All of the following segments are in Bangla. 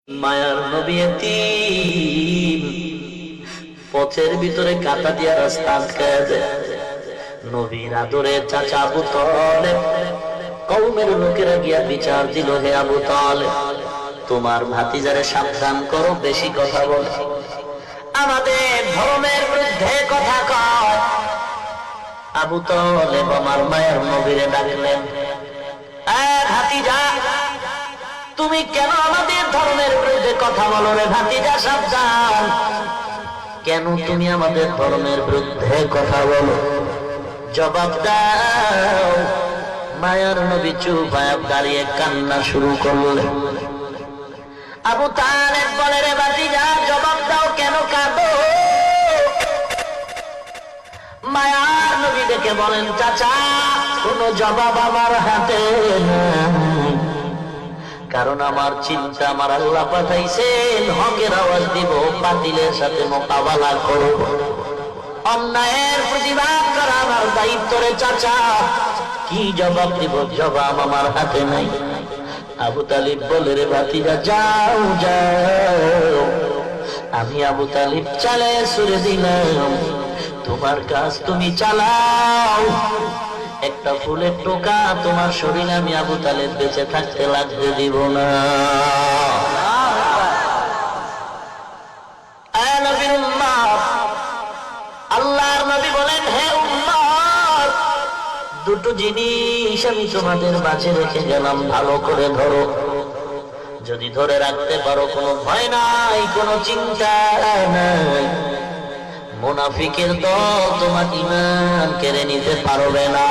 মায়ার নবী এতিম, পথের ভিতরে কাঁটা দিয়া রাস্তা আটকায় দেয়। নবীর আদরে চাচা আবু তালেব কওমের লোকেরা গিয়া বিচার দিল, হে আবু তালেব, তোমার ভাতিজারে সাবধান করো, বেশি কথা বলে, আমাদের ধর্মের বিরুদ্ধে কথা কয়। আবু তালেব আমার মায়ের নবীরে ডাকলেন, ভাতিজা, তুমি কেন আমাদের ধর্মের বিরুদ্ধে কথা বলো রে ভাতিজা, সাবধান, কেন তুমি আমাদের ধর্মের বিরুদ্ধে কথা বলো, জবাব দাও। মায়ার নবী চুপ হয়ে দাঁড়িয়ে কান্না শুরু করলেন। আবু তালেব বলে, রে ভাতিজা, জবাব দাও, কেন কাঁদো? মায়ার নবী দেখে বলেন, চাচা, কোন জবাব আমার হাতে নাই, কারণ আমার চিন্তা আমার আল্লাহ পাঠাইছেন হকের আওয়াজ দিব, বাতিলের সাথে মোকাবেলা করব, অন্যায়ের প্রতিবাদ করা আমার দায়িত্ব রে চাচা, কি জবাব দিব? জবাব আমার হাতে নাই। আবু তালিব বলে, রে ভাতিজা, যাও যাও, আমি আবু তালিব চালে সুরে দিলাম, তোমার কাজ তুমি চালাও, একটা ফুলের টোকা তোমার শরীরে আমি আবু তালেব বেঁচে থাকতে লাগতে দিব না। আল্লাহর নবী বলেন, হে উম্মত, দুটো জিনিস আমি তোমাদের মাঝে রেখে গেলাম, ভালো করে ধরো, যদি ধরে রাখতে পারো কোনো ভয় নাই, কোনো চিন্তা নাই, মুনাফিকের দল তোমার ঈমান কেড়ে নিতে পারবে না।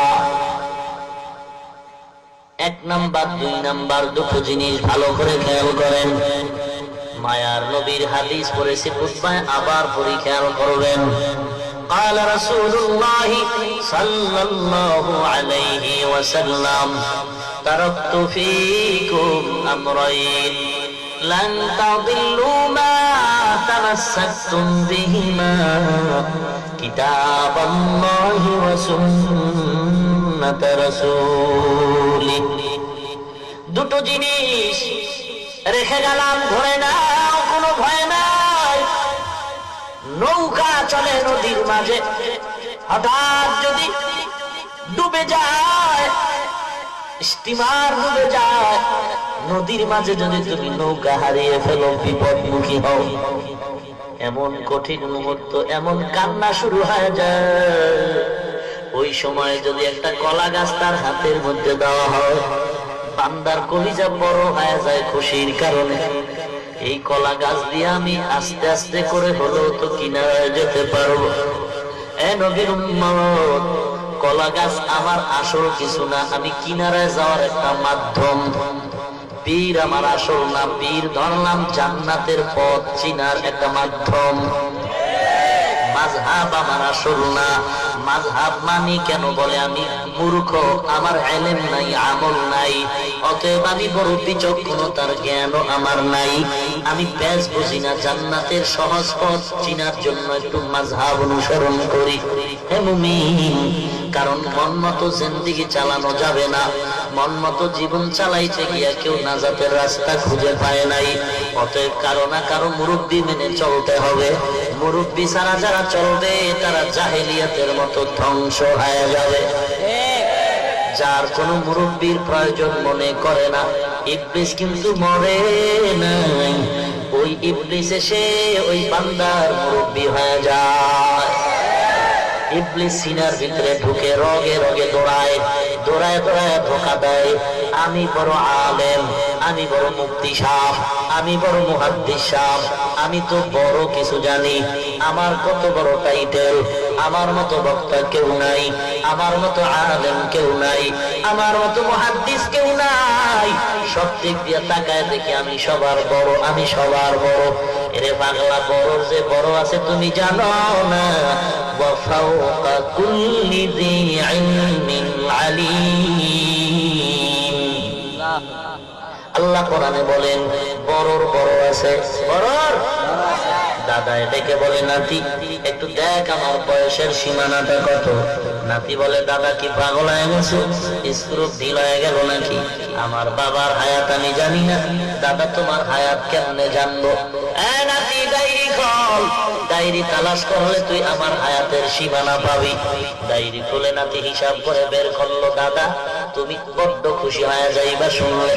এক নাম্বার, দুই নাম্বার, দুটো জিনিস ভালো করে খেয়াল করেন। মায়ার নবীর হাদিস পড়েছি খুতবায়, আবার পড়ি, খেয়াল করবেন। قال رسول الله صلى الله عليه وسلم تركت فيكم أمرين لن تضلوا ما تمسكتم بهما كتاب الله وسنة رسوله। দুটো জিনিস রেখে গেলাম, ধরে নাও, কোনো ভয় নাই। নৌকা চলে নদীর মাঝে, হঠাৎ যদি ডুবে যায়, স্টিমার ডুবে যায়, নদীর মাঝে যদি তুমি নৌকা হারিয়ে ফেলো, বিপদমুখী হও, এমন কঠিন মুহূর্ত, এমন কান্না শুরু হয়ে যায়, ওই সময় যদি একটা কলা গাছ তার হাতের মধ্যে দেওয়া হয়, বান্দার কলিজা বড় হয়ে যায় খুশির কারণে। এই কলা গাছ দিয়ে আমি আস্তে আস্তে করে হলেও তো কিনারায় যেতে পারবো। এ নবীর উম্মত, কলা গাছ আমার আসল কিছু না, আমি কিনারায় যাওয়ার একটা মাধ্যম। পীর আমার আসল না, পীর ধরলাম জান্নাতের পথ চিনার একটা মাধ্যম। মাযহাব আমার আসল না, মাযহাব মানি কেন বলে আমি মূর্খ, আমার ইলম নাই, আমল নাই, অতএব আমি বড় বিচক্ষণতার জ্ঞানও আমার নাই, আমি পেজ বুঝি না, জান্নাতের সহজ পথ চিনার জন্য একটু মাযহাব অনুসরণ করি। হে মুমিন, কারণ মন মতো জিন্দেগি চালানো যাবে না, মন মতো জীবন চালাইতে গিয়া কেউ নাজাতের রাস্তা খুঁজে পায় নাই, অতএব কারো না কারো মুরব্বি মেনে চলতে হবে। মুরব্বি ছাড়া যারা চলবে তারা জাহেলিয়াতের মতো ধ্বংস হয়ে যাবে। যার কোনো মুরব্বির প্রয়োজন মনে করে না, ইবলিস কিন্তু মরে নাই, ওই ইবলিস এসে ওই বান্দার মুরব্বি হয়ে যায়। ইবলিস সিনার ভিতরে ঢুকে রগে রগে দৌড়ায়, দৌড়ায় দৌড়ায় ধোঁকা দেয়, আমি বড় আলেম, আমি বড় মুফতি সাহেব, আমি বড় মুহাদ্দিস সাহেব, আমি তো বড় কিছু জানি, আমার কত বড় টাইটেল, আমার মতো বক্তা কেউ নাই, আমার মতো আলেম কেউ নাই, আমার মতো মুহাদ্দিস কেউ নাই, সব দিক দিয়ে তাকায় দেখি আমি সবার বড়, আমি সবার বড়। এরে পাগলা, বড় যে বড় আছে তুমি জানো না, وفوق كل ذي علم عليم। আল্লাহ কোরআনে বলেন, বড়র বড় আছে, বড়র দাদায় ডেকে বলে, নাতি একটু দেখ আমার বয়সের সীমানাটা কত। নাতি বলে, দাদা কি পাগল হয়ে গেছে, স্ক্রুপ ঢিল হয়ে গেল নাকি? আমার বাবার হায়াত আমি জানি না, দাদা তোমার হায়াত কেমনে জানবো? নাতি ডায়েরি খোল, ডায়েরি তালাশ করলে তুই আমার হায়াতের সীমানা পাবি। ডায়েরি খুলে নাতি হিসাব করে বের করলো। দাদা তুমি বড্ড খুশি হয়ে যাইবা শুনলে।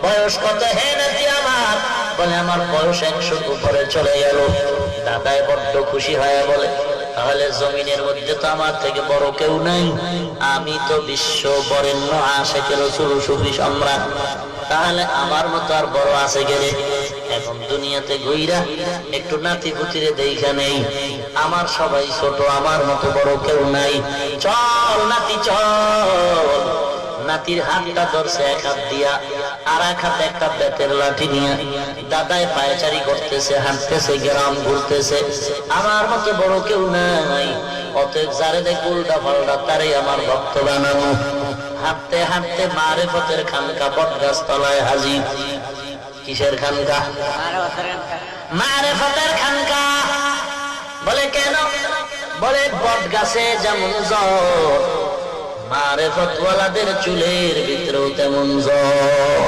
বয়স কত হে নাতি আমার? বলে, আমার বয়স 100 উপরে চলে গেল। দাদায় বড্ড খুশি হয়ে বলে, তাহলে জমিনের মধ্যে তো আমার থেকে বড় কেউ নাই, আমি তো বিশ্ব বরেণ্য আশিকে রাসূল সুফি সম্রাট, তাহলে আমার মতো আর বড় আছে গেলে? এখন দুনিয়াতে ঘুইরা একটু নাতি পুতিরে দেখা নেই, আমার সবাই ছোট, আমার মতো বড় কেউ নাই। চল নাতি চল। নাতির হাতটা ধরছে এক হাত দিয়া, আর এক হাতে একটা বেতের লাঠি নিয়ে দাদায় পায়চারি করতেছে, হাঁটতেছে, গ্রাম ঘুরতেছে, আমার মতো বড় কেউ নাই, অতএব যারে দেখ উল্টা পাল্টা তারে আমার ভক্ত বানানো। হাঁটতে হাঁটতে মারেফতের খানকা বটগাছ তলায় হাজির। কিসের খানকা? মারেফতের খানকা। বলে কেন? বলে বটগাছে যেমন জ্বর, মারেফতওয়ালাদের চুলের ভিতরেও তেমন জ্বর।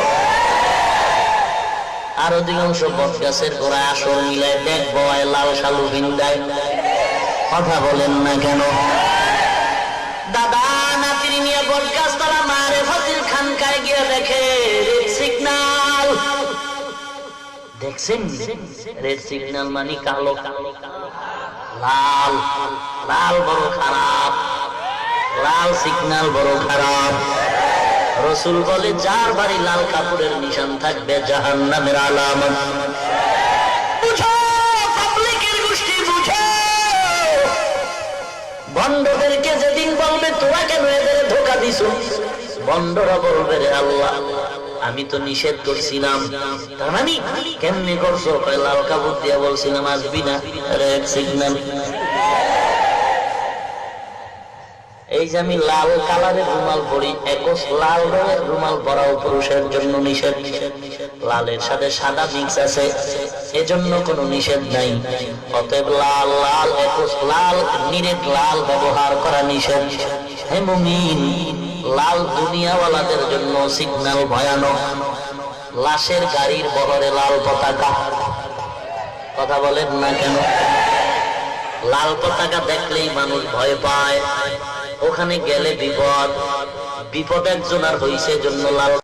আর অধিকাংশ বটগাছের গোড়ায় আসর মিলায় দেখবো লাল শালু বিন্দায়। কথা বলেন না কেন? দাদা নাতির নিয়ে বটগাছ তলা মারেফতের খানকায় গিয়ে দেখে রেড সিগন্যাল। দেখছেন রেড সিগন্যাল মানে কালো, লাল লাল বড় খারাপ, লাল সিগন্যাল বড় খারাপ। রাসূল বলে, যার বাড়ি লাল কাপড়ের নিশান থাকবে জাহান্নামের আলামত। বুঝো পাবলিকের গোষ্ঠী, বুঝো। বন্ধদেরকে যেদিন বলবে তোরা কেন এদের ধোঁকা দিছো, বন্ধরা বলবে, রে আল্লাহ আমি তো নিষেধ করছিলাম। তার মানে কেমনে করছো? লাল কাপড় দিয়া বলছিলাম আসবি না, রেড সিগন্যাল। এই যে আমি লাল কালারের রুমাল পরি, একস লাল রঙের রুমাল পরাও পুরুষের জন্য নিষেধ। লালের সাথে সাদা মিক্স আছে, এজন্য কোনো নিষেধ নাই। অতএব লাল লাল একস লাল নিরেট লাল ব্যবহার করা নিষেধ। হে মুমিন, লাল দুনিয়াওয়ালাদের জন্য সিগন্যাল ভয়ানক। লাশের গাড়ির বহরে লাল পতাকা। কথা বলেন না কেন? লাল পতাকা দেখলেই মানুষ ভয় পায়, ওখানে গেলে বিপদ। বিপদ একজন আর হইছে জন্য লাল